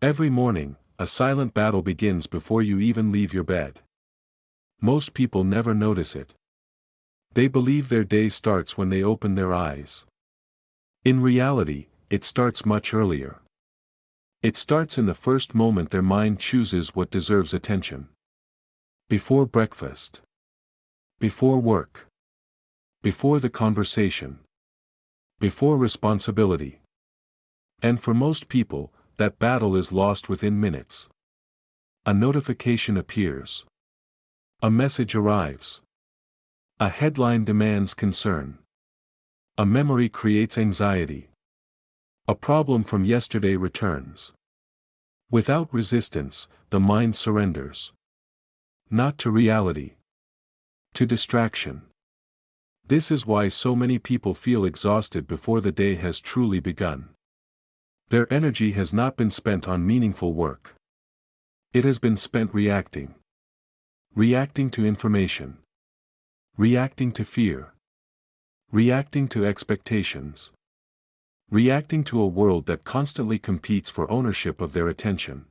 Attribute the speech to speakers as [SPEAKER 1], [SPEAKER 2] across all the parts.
[SPEAKER 1] Every morning, a silent battle begins before you even leave your bed. Most people never notice it. They believe their day starts when they open their eyes. In reality, it starts much earlier. It starts in the first moment their mind chooses what deserves attention. Before breakfast. Before work. Before the conversation. Before responsibility. And for most people, that battle is lost within minutes. A notification appears. A message arrives. A headline demands concern. A memory creates anxiety. A problem from yesterday returns. Without resistance, the mind surrenders. Not to reality. To distraction. This is why so many people feel exhausted before the day has truly begun. Their energy has not been spent on meaningful work. It has been spent reacting. Reacting to information. Reacting to fear. Reacting to expectations. Reacting to a world that constantly competes for ownership of their attention.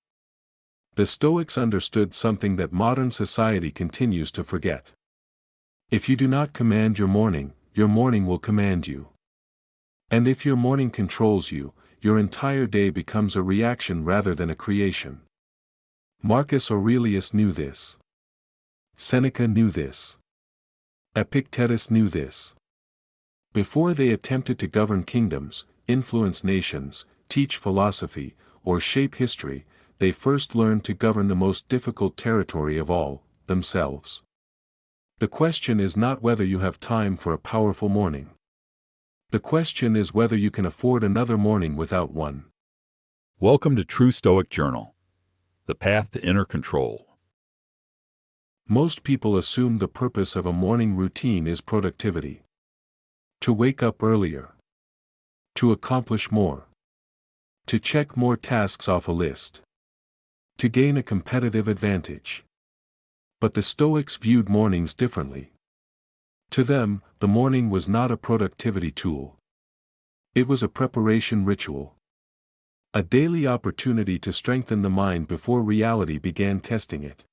[SPEAKER 1] The Stoics understood something that modern society continues to forget. If you do not command your morning will command you. And if your morning controls you, your entire day becomes a reaction rather than a creation. Marcus Aurelius knew this. Seneca knew this. Epictetus knew this. Before they attempted to govern kingdoms, influence nations, teach philosophy, or shape history, they first learned to govern the most difficult territory of all, themselves. The question is not whether you have time for a powerful morning. The question is whether you can afford another morning without one.
[SPEAKER 2] Welcome to True Stoic Journal, the path to inner control.
[SPEAKER 1] Most people assume the purpose of a morning routine is productivity. To wake up earlier. To accomplish more. To check more tasks off a list. To gain a competitive advantage. But the Stoics viewed mornings differently. To them, the morning was not a productivity tool. It was a preparation ritual. A daily opportunity to strengthen the mind before reality began testing it.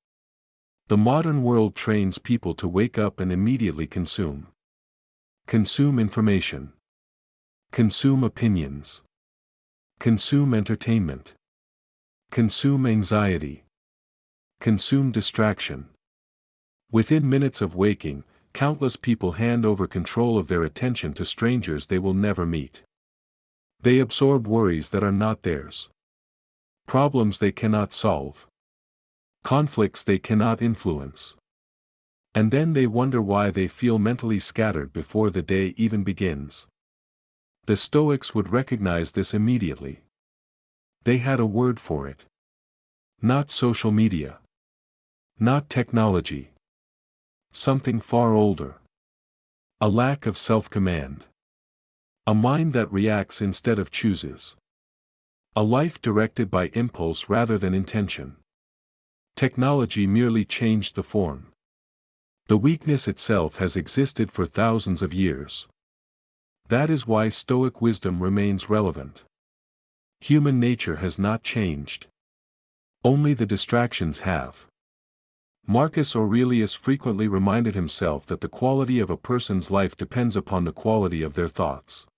[SPEAKER 1] The modern world trains people to wake up and immediately consume. Consume information. Consume opinions. Consume entertainment. Consume anxiety. Consume distraction. Within minutes of waking, countless people hand over control of their attention to strangers they will never meet. They absorb worries that are not theirs. Problems they cannot solve. Conflicts they cannot influence. And then they wonder why they feel mentally scattered before the day even begins. The Stoics would recognize this immediately. They had a word for it. Not social media. Not technology. Something far older. A lack of self-command. A mind that reacts instead of chooses. A life directed by impulse rather than intention. Technology merely changed the form. The weakness itself has existed for thousands of years. That is why Stoic wisdom remains relevant. Human nature has not changed. Only the distractions have. Marcus Aurelius frequently reminded himself that the quality of a person's life depends upon the quality of their thoughts.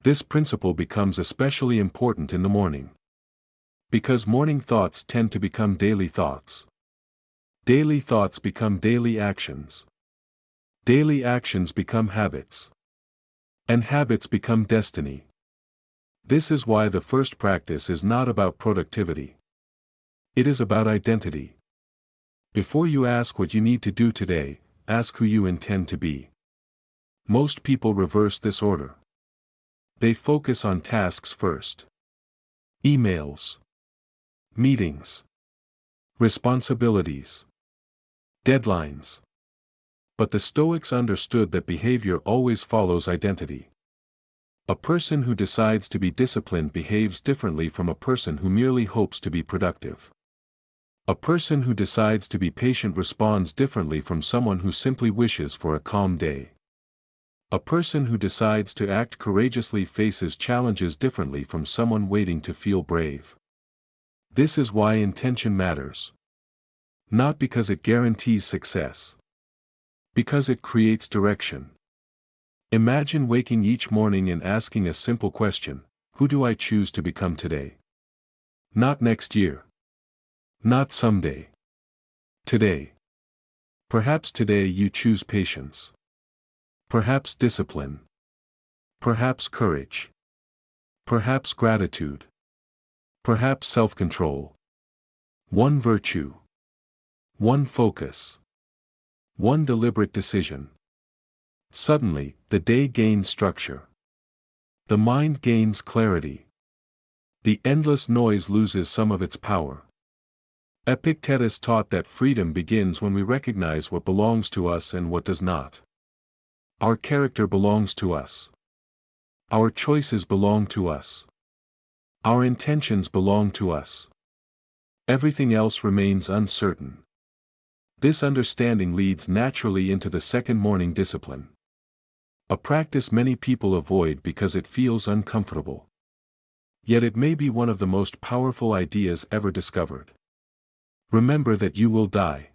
[SPEAKER 1] This principle becomes especially important in the morning. Because morning thoughts tend to become daily thoughts. Daily thoughts become daily actions. Daily actions become habits. And habits become destiny. This is why the first practice is not about productivity. It is about identity. Before you ask what you need to do today, ask who you intend to be. Most people reverse this order. They focus on tasks first. Emails. Meetings. Responsibilities. Deadlines. But the Stoics understood that behavior always follows identity. A person who decides to be disciplined behaves differently from a person who merely hopes to be productive. A person who decides to be patient responds differently from someone who simply wishes for a calm day. A person who decides to act courageously faces challenges differently from someone waiting to feel brave. This is why intention matters. Not because it guarantees success. Because it creates direction. Imagine waking each morning and asking a simple question: who do I choose to become today? Not next year. Not someday. Today. Perhaps today you choose patience. Perhaps discipline. Perhaps courage. Perhaps gratitude. Perhaps self-control. One virtue. One focus. One deliberate decision. Suddenly, the day gains structure. The mind gains clarity. The endless noise loses some of its power. Epictetus taught that freedom begins when we recognize what belongs to us and what does not. Our character belongs to us. Our choices belong to us. Our intentions belong to us. Everything else remains uncertain. This understanding leads naturally into the second morning discipline. A practice many people avoid because it feels uncomfortable. Yet it may be one of the most powerful ideas ever discovered. Remember that you will die.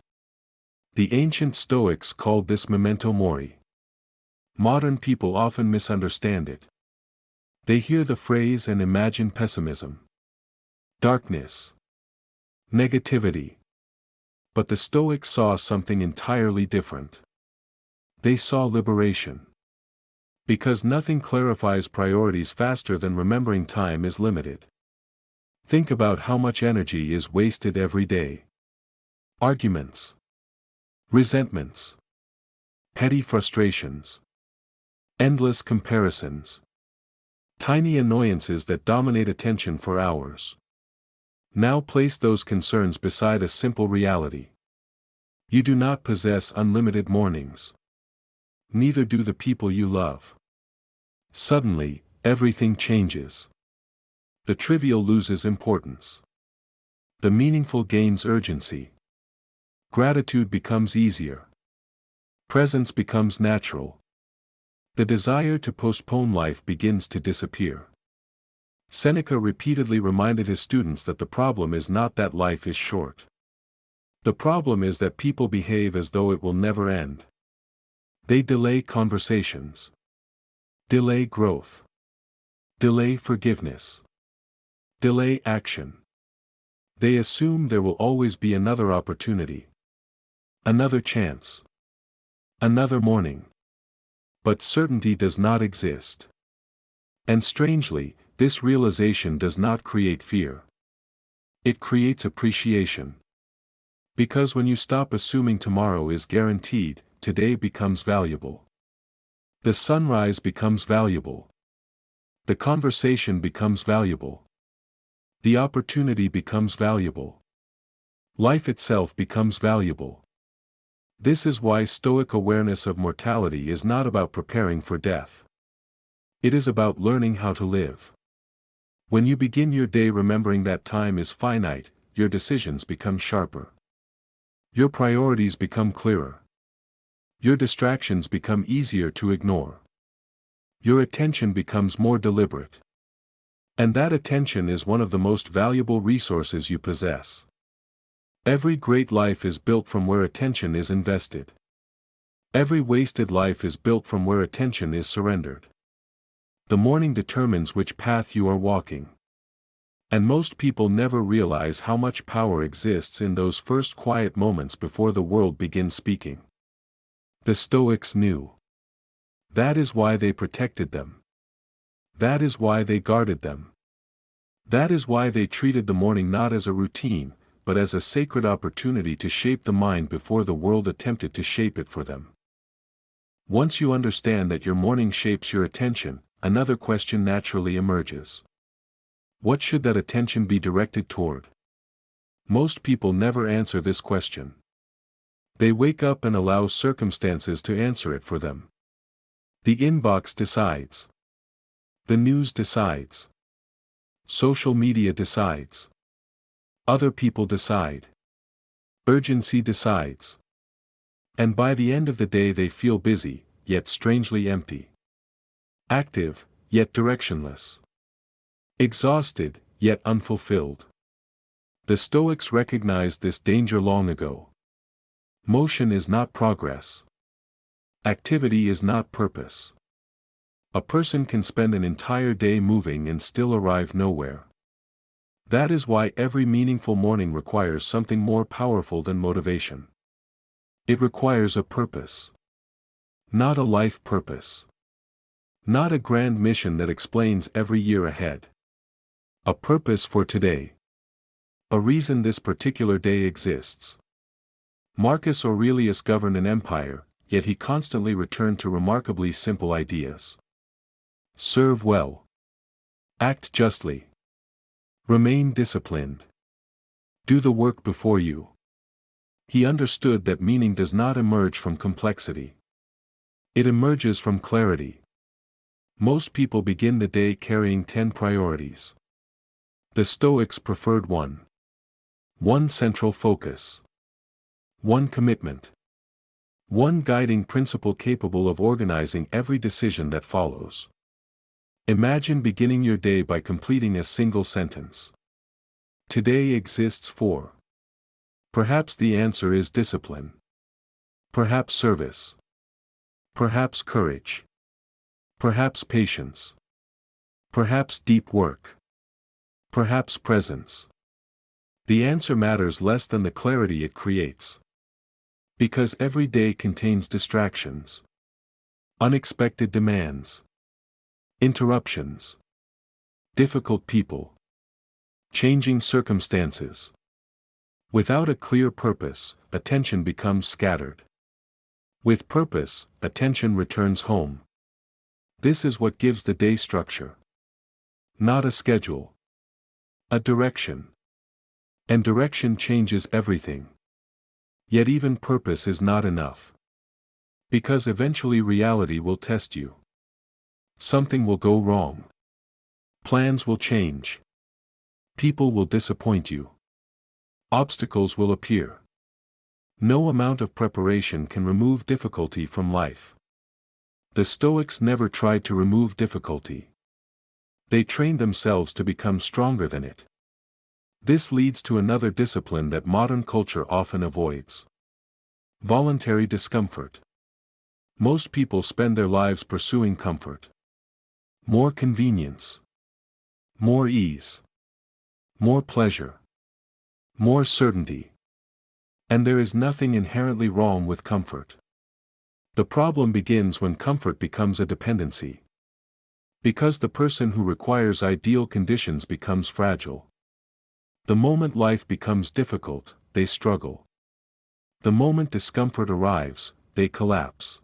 [SPEAKER 1] The ancient Stoics called this memento mori. Modern people often misunderstand it. They hear the phrase and imagine pessimism, darkness, negativity. But the Stoics saw something entirely different. They saw liberation. Because nothing clarifies priorities faster than remembering time is limited. Think about how much energy is wasted every day. Arguments, resentments, petty frustrations, endless comparisons, tiny annoyances that dominate attention for hours. Now place those concerns beside a simple reality. You do not possess unlimited mornings. Neither do the people you love. Suddenly, everything changes. The trivial loses importance. The meaningful gains urgency. Gratitude becomes easier. Presence becomes natural. The desire to postpone life begins to disappear. Seneca repeatedly reminded his students that the problem is not that life is short. The problem is that people behave as though it will never end. They delay conversations. Delay growth. Delay forgiveness. Delay action. They assume there will always be another opportunity. Another chance. Another morning. But certainty does not exist. And strangely, this realization does not create fear. It creates appreciation. Because when you stop assuming tomorrow is guaranteed, today becomes valuable. The sunrise becomes valuable. The conversation becomes valuable. The opportunity becomes valuable. Life itself becomes valuable. This is why Stoic awareness of mortality is not about preparing for death. It is about learning how to live. When you begin your day remembering that time is finite, your decisions become sharper. Your priorities become clearer. Your distractions become easier to ignore. Your attention becomes more deliberate. And that attention is one of the most valuable resources you possess. Every great life is built from where attention is invested. Every wasted life is built from where attention is surrendered. The morning determines which path you are walking. And most people never realize how much power exists in those first quiet moments before the world begins speaking. The Stoics knew. That is why they protected them. That is why they guarded them. That is why they treated the morning not as a routine, but as a sacred opportunity to shape the mind before the world attempted to shape it for them. Once you understand that your morning shapes your attention, another question naturally emerges. What should that attention be directed toward? Most people never answer this question. They wake up and allow circumstances to answer it for them. The inbox decides. The news decides. Social media decides. Other people decide. Urgency decides. And by the end of the day they feel busy, yet strangely empty. Active, yet directionless. Exhausted, yet unfulfilled. The Stoics recognized this danger long ago. Motion is not progress. Activity is not purpose. A person can spend an entire day moving and still arrive nowhere. That is why every meaningful morning requires something more powerful than motivation. It requires a purpose. Not a life purpose. Not a grand mission that explains every year ahead. A purpose for today. A reason this particular day exists. Marcus Aurelius governed an empire, yet he constantly returned to remarkably simple ideas. Serve well. Act justly. Remain disciplined. Do the work before you. He understood that meaning does not emerge from complexity. It emerges from clarity. Most people begin the day carrying 10 priorities. The Stoics preferred one. One central focus. One commitment. One guiding principle capable of organizing every decision that follows. Imagine beginning your day by completing a single sentence. Today exists for. Perhaps the answer is discipline. Perhaps service. Perhaps courage. Perhaps patience. Perhaps deep work. Perhaps presence. The answer matters less than the clarity it creates. Because every day contains distractions. Unexpected demands. Interruptions. Difficult people. Changing circumstances. Without a clear purpose, attention becomes scattered. With purpose, attention returns home. This is what gives the day structure. Not a schedule. A direction. And direction changes everything. Yet even purpose is not enough. Because eventually reality will test you. Something will go wrong. Plans will change. People will disappoint you. Obstacles will appear. No amount of preparation can remove difficulty from life. The Stoics never tried to remove difficulty. They trained themselves to become stronger than it. This leads to another discipline that modern culture often avoids. Voluntary discomfort. Most people spend their lives pursuing comfort. More convenience. More ease. More pleasure. More certainty. And there is nothing inherently wrong with comfort. The problem begins when comfort becomes a dependency. Because the person who requires ideal conditions becomes fragile. The moment life becomes difficult, they struggle. The moment discomfort arrives, they collapse.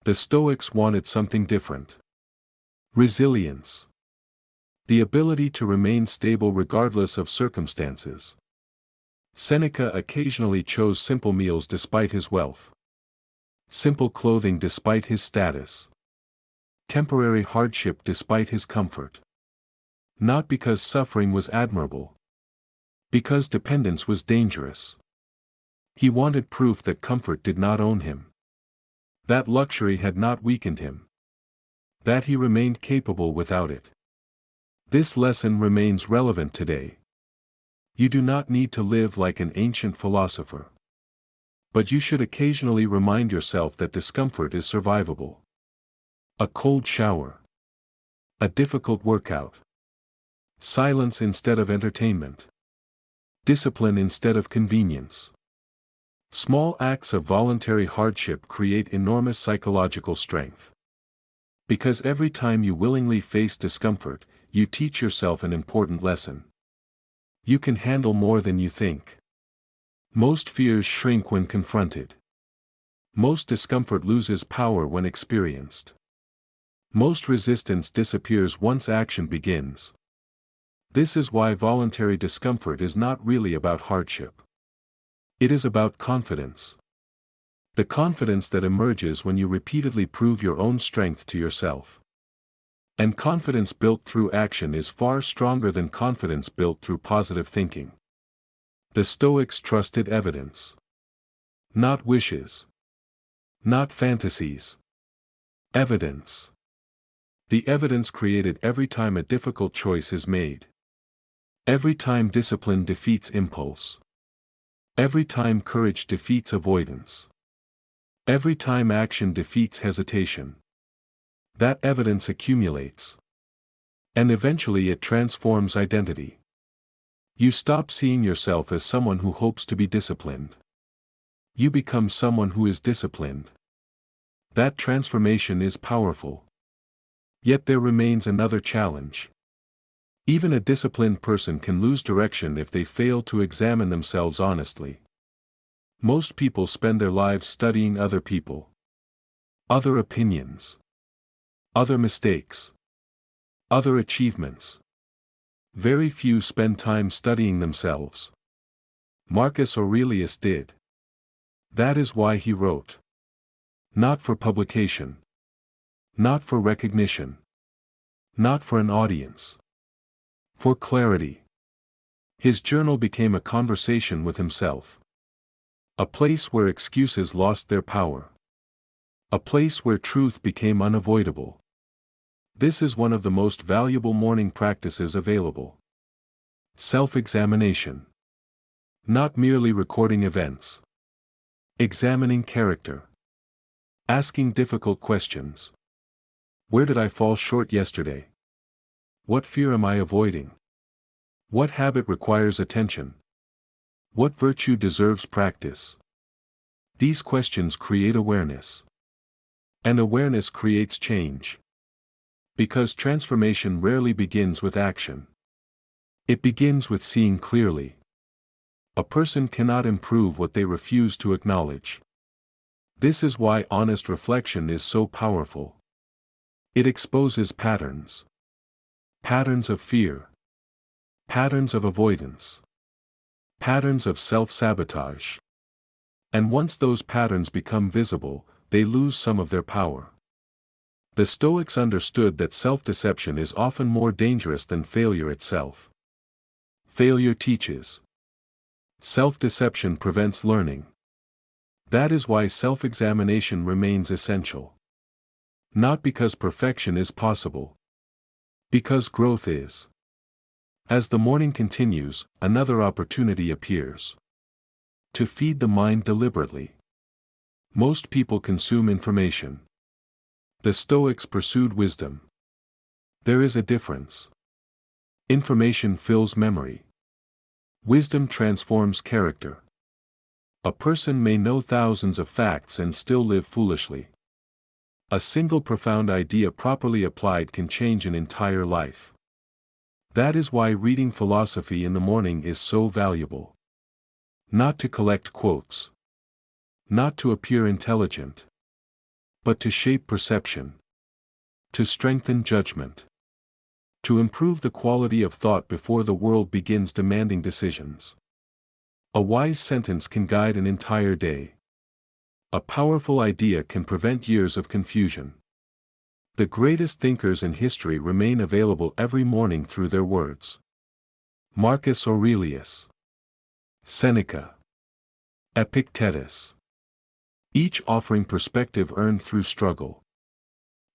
[SPEAKER 1] The Stoics wanted something different. Resilience. The ability to remain stable regardless of circumstances. Seneca occasionally chose simple meals despite his wealth. Simple clothing despite his status. Temporary hardship despite his comfort. Not because suffering was admirable. Because dependence was dangerous. He wanted proof that comfort did not own him. That luxury had not weakened him. That he remained capable without it. This lesson remains relevant today. You do not need to live like an ancient philosopher. But you should occasionally remind yourself that discomfort is survivable. A cold shower. A difficult workout. Silence instead of entertainment. Discipline instead of convenience. Small acts of voluntary hardship create enormous psychological strength. Because every time you willingly face discomfort, you teach yourself an important lesson. You can handle more than you think. Most fears shrink when confronted. Most discomfort loses power when experienced. Most resistance disappears once action begins. This is why voluntary discomfort is not really about hardship. It is about confidence. The confidence that emerges when you repeatedly prove your own strength to yourself. And confidence built through action is far stronger than confidence built through positive thinking. The Stoics trusted evidence. Not wishes. Not fantasies. Evidence. The evidence created every time a difficult choice is made. Every time discipline defeats impulse. Every time courage defeats avoidance. Every time action defeats hesitation. That evidence accumulates. And eventually it transforms identity. You stop seeing yourself as someone who hopes to be disciplined. You become someone who is disciplined. That transformation is powerful. Yet there remains another challenge. Even a disciplined person can lose direction if they fail to examine themselves honestly. Most people spend their lives studying other people, other opinions, other mistakes, other achievements. Very few spend time studying themselves. Marcus Aurelius did. That is why he wrote. Not for publication. Not for recognition. Not for an audience. For clarity. His journal became a conversation with himself. A place where excuses lost their power. A place where truth became unavoidable. This is one of the most valuable morning practices available. Self-examination. Not merely recording events. Examining character. Asking difficult questions. Where did I fall short yesterday? What fear am I avoiding? What habit requires attention? What virtue deserves practice? These questions create awareness. And awareness creates change. Because transformation rarely begins with action. It begins with seeing clearly. A person cannot improve what they refuse to acknowledge. This is why honest reflection is so powerful. It exposes patterns. Patterns of fear. Patterns of avoidance. Patterns of self-sabotage. And once those patterns become visible, they lose some of their power. The Stoics understood that self-deception is often more dangerous than failure itself. Failure teaches. Self-deception prevents learning. That is why self-examination remains essential. Not because perfection is possible. Because growth is. As the morning continues, another opportunity appears. To feed the mind deliberately. Most people consume information. The Stoics pursued wisdom. There is a difference. Information fills memory. Wisdom transforms character. A person may know thousands of facts and still live foolishly. A single profound idea properly applied can change an entire life. That is why reading philosophy in the morning is so valuable. Not to collect quotes. Not to appear intelligent. But to shape perception. To strengthen judgment. To improve the quality of thought before the world begins demanding decisions. A wise sentence can guide an entire day. A powerful idea can prevent years of confusion. The greatest thinkers in history remain available every morning through their words. Marcus Aurelius. Seneca. Epictetus. Each offering perspective earned through struggle.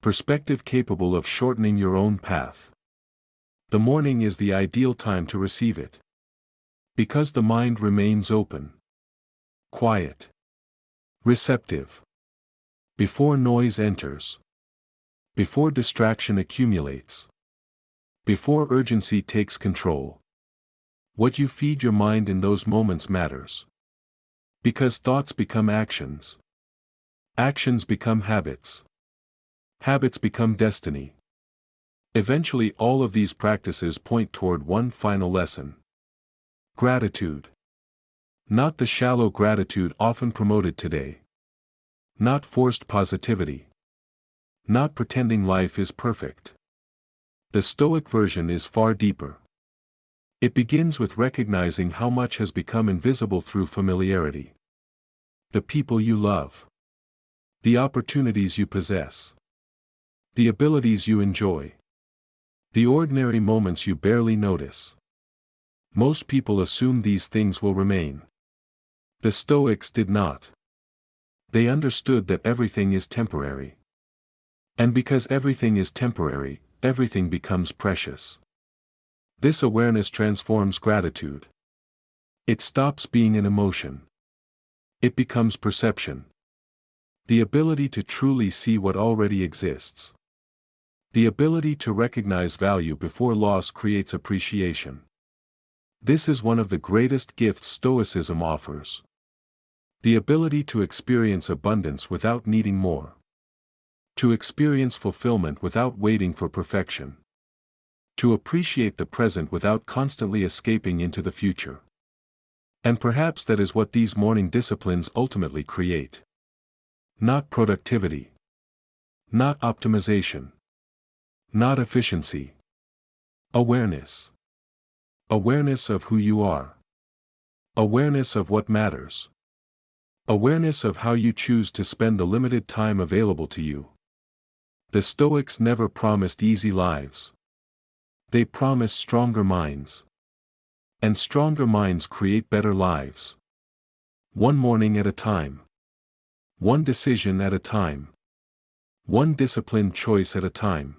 [SPEAKER 1] Perspective capable of shortening your own path. The morning is the ideal time to receive it. Because the mind remains open. Quiet. Receptive. Before noise enters. Before distraction accumulates. Before urgency takes control. What you feed your mind in those moments matters. Because thoughts become actions. Actions become habits. Habits become destiny. Eventually all of these practices point toward one final lesson. Gratitude. Not the shallow gratitude often promoted today. Not forced positivity. Not pretending life is perfect. The Stoic version is far deeper. It begins with recognizing how much has become invisible through familiarity. The people you love. The opportunities you possess. The abilities you enjoy. The ordinary moments you barely notice. Most people assume these things will remain. The Stoics did not. They understood that everything is temporary. And because everything is temporary, everything becomes precious. This awareness transforms gratitude. It stops being an emotion. It becomes perception. The ability to truly see what already exists. The ability to recognize value before loss creates appreciation. This is one of the greatest gifts Stoicism offers. The ability to experience abundance without needing more. To experience fulfillment without waiting for perfection. To appreciate the present without constantly escaping into the future. And perhaps that is what these morning disciplines ultimately create. Not productivity. Not optimization. Not efficiency. Awareness. Awareness of who you are. Awareness of what matters. Awareness of how you choose to spend the limited time available to you. The Stoics never promised easy lives. They promised stronger minds. And stronger minds create better lives. One morning at a time. One decision at a time. One disciplined choice at a time.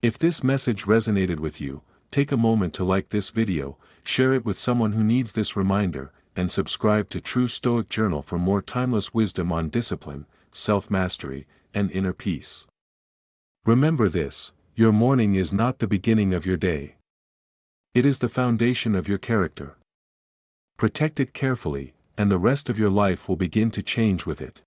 [SPEAKER 1] If this message resonated with you, take a moment to like this video, share it with someone who needs this reminder, and subscribe to True Stoic Journal for more timeless wisdom on discipline, self-mastery, and inner peace. Remember this: your morning is not the beginning of your day. It is the foundation of your character. Protect it carefully, and the rest of your life will begin to change with it.